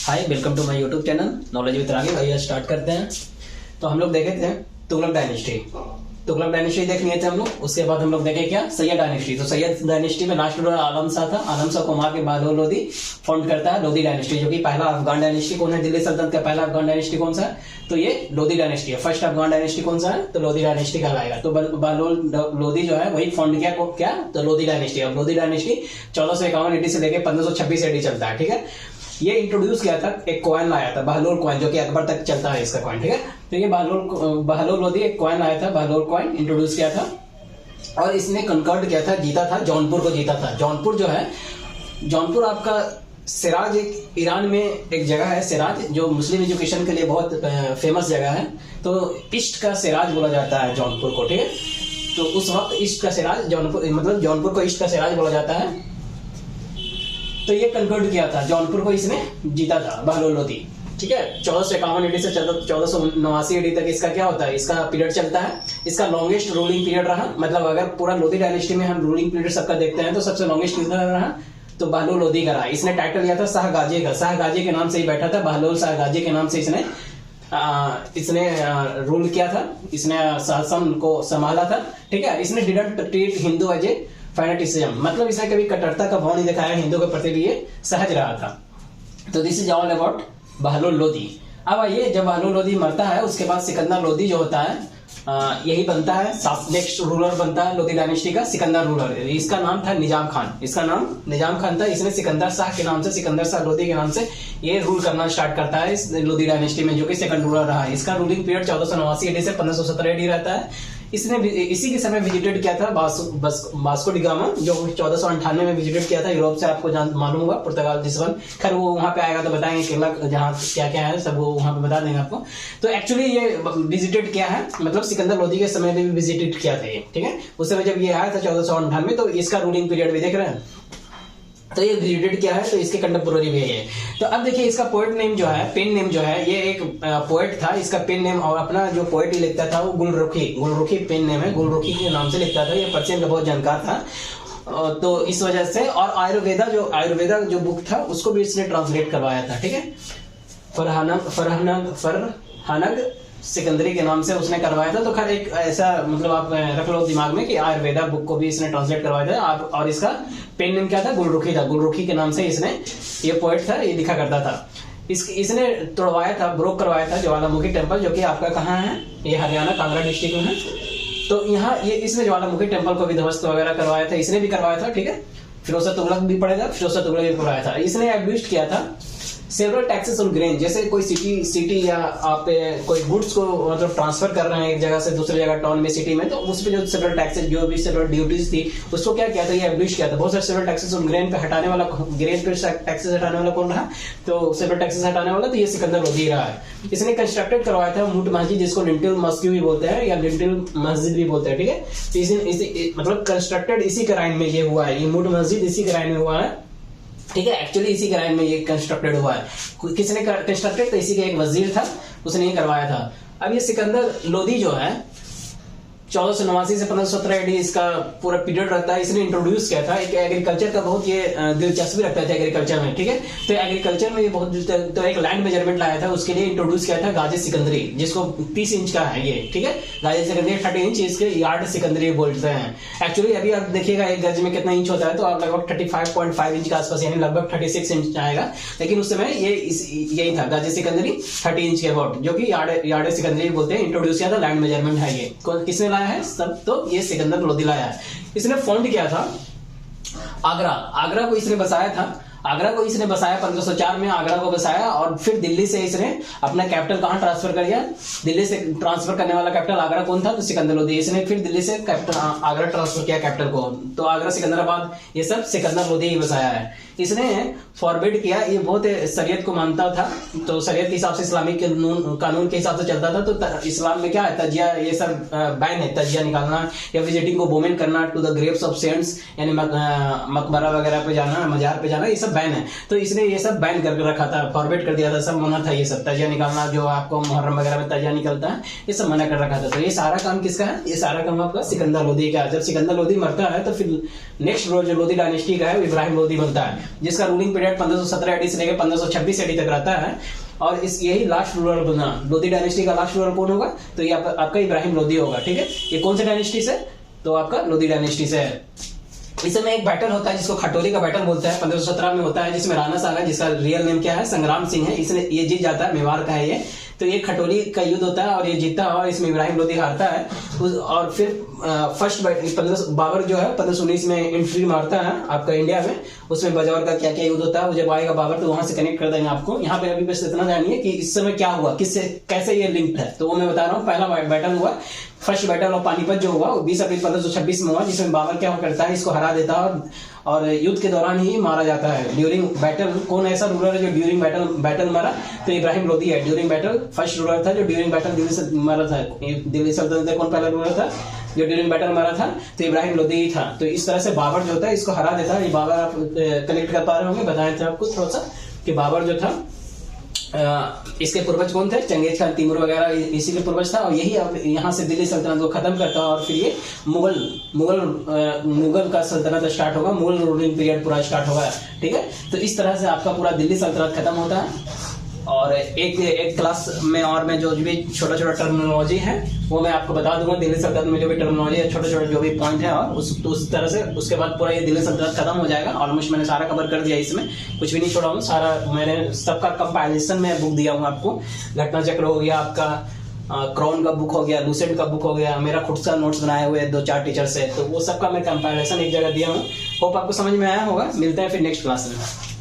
Hi, welcome to my YouTube channel knowledge with Ragi. भैया start करते हैं। तो हम लोग देखे थे तुगलक डायनेस्टी। तुगलक डायनेस्टी देख लिए थे हम लोग। उसके बाद हम लोग देखे क्या, सैयद डायनेस्टी। तो सैयद डायनेस्टी में लास्ट रूलर आलम शाह था। आलम शाह को मार के बालोल लोदी फाउंड करता है लोदी डायनेस्टी, जो कि पहला अफगान डायनेस्टी कौन है, दिल्ली सल्तनत का पहला अफगान डायनेस्टी कौन सा है, तो ये लोदी डायनेस्टी है। फर्स्ट अफगान डायनेस्टी कौन सा है, तो लोदी डायनेस्टी कहलाएगा। तो बालोल लोदी जो है वही फाउंड क्या तो लोदी डायनेस्टी। अब लोदी डायनेस्टी 1451 एडी से लेकर 1526 एडी चलता है। ठीक है, ये इंट्रोड्यूस किया था, एक कॉइन लाया था बहलोल कॉइन, जो कि अकबर तक चलता है इसका कॉइन। ठीक है, तो ये बहलोल लोदी एक कॉइन लाया था, बहलोल कॉइन इंट्रोड्यूस किया था और इसने कंकर्ड किया था, जीता था, जौनपुर को जीता था। जौनपुर जो है, जौनपुर आपका सिराज एक ईरान में एक जगह है सिराज, जो मुस्लिम एजुकेशन के लिए बहुत फेमस जगह है। तो ईस्ट का सिराज बोला जाता है जौनपुर को। ठीक है, तो उस वक्त ईस्ट का सिराज जौनपुर, मतलब जौनपुर को ईस्ट का सिराज बोला जाता है। तो ये कंकर्ड किया था, जौनपुर को इसने जीता था बहलोल लोदी। ठीक है, 1451 एडी से 1489 एडी तक इसका क्या होता है, इसका पीरियड चलता है। इसका लॉन्गेस्ट रूलिंग पीरियड रहा, मतलब अगर पूरा लोदी डायनेस्टी में हम रूलिंग पीरियड सबका देखते हैं तो सबसे लॉन्गेस्ट कितना रहा, तो बहलोल लोदी का रहा। इसने टाइटल लिया था शाह गाजी का, शाह गाजी के नाम से ही बैठा था, बहलोल शाह गाजी के नाम से इसने रूल किया था, इसने शासन को संभाला था। ठीक है, इसने didn't treat Hindu as a fanaticism, मतलब इसने कभी कट्टरता का भाव नहीं दिखाया, हिंदू के प्रति भी ये सहज रहा था। तो this is all about Bahlol Lodi. अब आइए, जब बहलोल लोदी मरता है उसके बाद सिकंदर लोदी जो होता है यही बनता है, नेक्स्ट रूलर बनता है लोदी डायनेस्टी का सिकंदर रूलर। इसका नाम था निजाम खान, इसका नाम निजाम खान था। इसने सिकंदर शाह के नाम से, सिकंदर शाह लोदी के नाम से ये रूल करना स्टार्ट करता है इस लोदी डायनेस्टी में, जो कि सेकंड रूलर रहा है। इसका रूलिंग पीरियड 1489 एडी से 1517 एडी रहता है। इसने इसी के समय विजिटेड किया था वास्को डी गामा, जो 1498 में विजिटेड किया था यूरोप से। आपको मालूम होगा पुर्तगाल लिस्बन, खैर वो वहां पे आएगा तो बताएंगे केरला जहाँ क्या क्या है सब वो वहां पे बता देंगे आपको। तो एक्चुअली ये विजिटेड किया है, मतलब सिकंदर लोदी के समय में भी विजिटेड किया था ये। ठीक है, उस समय जब ये आया था 1498 में, तो इसका रूलिंग पीरियड भी देख रहे हैं। तो ये विजिटेड किया है, तो इसके कंटेम्पोररी भी है। तो अब देखिए, इसका पोएट नेम जो है, पेन नेम जो है, ये एक पोएट था। इसका पेन नेम और अपना जो पोएट ही लिखता था वो गुलरुखी पेन नेम है, गुलरुखी के नाम से लिखता था। ये पर्शियन का बहुत जानकार था, तो इस वजह से। और आयुर्वेदा जो बुक था उसको भी इसने ट्रांसलेट करवाया था। ठीक है, फरहानग सिकंदरी के नाम से उसने करवाया था। तो खैर एक ऐसा, मतलब आप रख लो दिमाग में कि आयुर्वेदा बुक को भी इसने ट्रांसलेट करवाया था। आप, और इसका पेन नेम क्या था, गुलरुखी था। गुलरुखी के नाम से इसने, ये पोएट था, ये लिखा करता था। इसने तोड़वाया था, ब्रोक करवाया था ज्वालामुखी टेम्पल, जो कि आपका कहाँ है, ये हरियाणा कांगड़ा डिस्ट्रिक्ट में है। तो यहाँ ये इसने ज्वालामुखी टेम्पल को भी ध्वस्त वगैरह करवाया था, इसने भी करवाया था। ठीक है, फिरोज तुगलक भी पड़ेगा, फिरोज तुगलक भी करवाया था। इसने एब्यूज किया था सेवरल टैक्सेस ऑन ग्रेन, जैसे कोई सिटी या आप कोई गुड्स को मतलब ट्रांसफर कर रहे हैं एक जगह से दूसरी जगह, टाउन में, सिटी में, तो उस पे जो सेवरल टैक्सेस, जो भी सेवरल ड्यूटीज थी, उसको क्या किया था, ये एब्लिश किया था। बहुत सारे सेवरल टैक्सेस ऑन ग्रेन पे हटाने वाला, ग्रेन पे टैक्सेस हटाने वाला कौन रहा, तो सेवरल टैक्सेस हटाने वाला तो ये सिकंदर लोदी रहा है। इसने कंस्ट्रक्टेड करवाया था मूट मस्जिद, जिसको लिंटल मस्जिद भी बोलते हैं या लिंटल मस्जिद भी बोलते हैं। ठीक है, तो इसी मतलब कंस्ट्रक्टेड इसी के राइन में ये हुआ है, ये मूट मस्जिद इसी के राइन में हुआ है। ठीक है, एक्चुअली इसी के राइन में ये कंस्ट्रक्टेड हुआ है। किसने कंस्ट्रक्टेड, तो इसी का एक वजीर था, उसने ये करवाया था। अब ये सिकंदर लोदी जो है 1489 से 1517 एडी इसका पूरा पीरियड रहता है। इसने इंट्रोड्यूस किया था एक एग्रीकल्चर का, बहुत ये दिलचस्पी रखता था एग्रीकल्चर में। ठीक है, तो एग्रीकल्चर में ये बहुत, तो एक लैंड मेजरमेंट लाया था, उसके लिए इंट्रोड्यूस किया था गाजी सिकंदरी, जिसको 30 इंच का है ये। ठीक है, गाजी सिकंदरी 30 इंच, इसके यार्ड सिकंदरी बोलते हैं। एक्चुअली अभी आप देखिएगा एक गज में कितना इंच होता है, तो आप लगभग 35.5 इंच के आसपास, यानी लगभग 36 इंच आएगा। लेकिन उस समय ये यही था, गाजी सिकंदरी 30 इंच के अबाउट, जो कि यार्ड सिकंदरी बोलते हैं। इंट्रोड्यूस किया था, लैंड मेजरमेंट है ये। किसने लाया है सब, तो ये सिकंदर लोदी लाया है। इसने फाउंड किया था आगरा को इसने बसाया था। आगरा को इसने बसाया 1504 में, आगरा को बसाया। और फिर दिल्ली से इसने अपना कैपिटल कहां ट्रांसफर कर दिया, दिल्ली से ट्रांसफर करने वाला कैपिटल आगरा कौन था, तो सिकंदर लोदी। इसने फिर दिल्ली से कैपिटल आगरा ट्रांसफर किया कैपिटल को, तो आगरा, सिकंदराबाद, ये सब सिकंदर लोदी ही बसाया है। इसने फॉरबिड किया, ये बहुत शरीयत को मानता था, तो शरीयत के हिसाब से, इस्लामिक कानून के हिसाब से चलता था। तो इस्लाम में क्या है, तजिया, ये सब बैन है, तजिया निकालना या विजिटिंग को वोमेन करना to the graves of saints, यानी मकबरा वगैरह पे जाना, मजार पे जाना, ये सब सब बैन है, तो इसने ये सब बैन कर रखा था, फॉरवर्ड कर दिया था, सब मना था ये सब तजिया निकालना, जो आपको मुहर्रम वगैरह में तजिया निकलता है ये सब मना कर रखा था। तो ये सारा काम किसका है? ये सारा काम आपका सिकंदर लोदी का है। जब सिकंदर लोदी मरता है तो फिर नेक्स्ट जो लोदी डायनेस्टी का है वो इब्राहिम लोदी बनता है, जिसका रूलिंग पीरियड 1517 एडी से लेकर 1526 एडी तक रहता है। और इस यही लास्ट रूलर बना, लोदी डायनेस्टी का लास्ट रूलर कौन होगा? तो ये आपका इब्राहिम लोदी होगा। ठीक है, ये कौन से डायनेस्टी से? तो आपका लोदी डायनेस्टी से है। इस समय एक बैटल होता है जिसको खटोली का बैटल बोलते हैं, 1517 में होता है, जिसमें राणा सागा, जिसका रियल नेम क्या है? संग्राम सिंह है, इसने ये जीत जाता है, मेवाड़ का है ये। तो ये खटोली का युद्ध होता है और ये जीतता है और इसमें इब्राहिम लोदी हारता है। और फिर फर्स्ट बाबर जो है 1519 में एंट्री मारता है आपका इंडिया में, उसमें बजौर का क्या क्या युद्ध होता है वो जब आएगा बाबर तो वहां से कनेक्ट कर देंगे आपको। यहाँ पे अभी बस इतना जानिए कि इस समय क्या हुआ, किससे कैसे ये लिंक्ड है, तो वो मैं बता रहा हूँ। पहला बैटल हुआ, फर्स्ट बैटल ऑफ पानीपत जो हुआ 20 अप्रैल 1526 में हुआ, जिसमें बाबर क्या करता है, इसको हरा देता है और युद्ध के दौरान ही मारा जाता है। ड्यूरिंग बैटल कौन ऐसा रूलर है जो ड्यूरिंग बैटल मरा? तो इब्राहिम लोदी है। ड्यूरिंग बैटल फर्स्ट रूलर था जो ड्यूरिंग बैटल दिल्ली से मरा था। दिल्ली सल्तनत में कौन पहला रूलर था जो ड्यूरिंग बैटल मरा था? तो इब्राहिम लोदी ही था। तो इस तरह से बाबर जो था इसको हरा देता है। ये बाबर आप कनेक्ट कर पा रहे होंगे, बताए थे आपको थोड़ा सा कि बाबर जो था इसके पूर्वज कौन थे? चंगेज खान, तैमूर वगैरह इसी के पूर्वज था। और यही अब यहाँ से दिल्ली सल्तनत को खत्म करता है और फिर ये मुगल का सल्तनत स्टार्ट होगा, मुगल रूलिंग पीरियड पूरा स्टार्ट होगा। ठीक है, तो इस तरह से आपका पूरा दिल्ली सल्तनत खत्म होता है। और एक क्लास में और मैं जो भी छोटा छोटा टर्मिनोलॉजी है वो मैं आपको बता दूंगा। दिल्ली सल्तनत में जो भी टर्मिनोलॉजी है, छोटे छोटे जो भी पॉइंट है, और उस तरह से उसके बाद पूरा ये दिल्ली सल्तनत खत्म हो जाएगा। ऑलमोस्ट मैंने सारा कवर कर दिया, इसमें कुछ भी नहीं छोड़ा हूँ, सारा मैंने सबका कंपाइलेशन में बुक दिया हूँ आपको। घटना चक्र हो गया आपका, क्रॉन का बुक हो गया, लूसेंट का बुक हो गया, मेरा खुद सा नोट्स बनाए हुए 2-4 टीचर से, तो वो सबका मैं कंपाइलेशन एक जगह दिया हूँ। होप आपको समझ में आया होगा। मिलते हैं फिर नेक्स्ट क्लास में।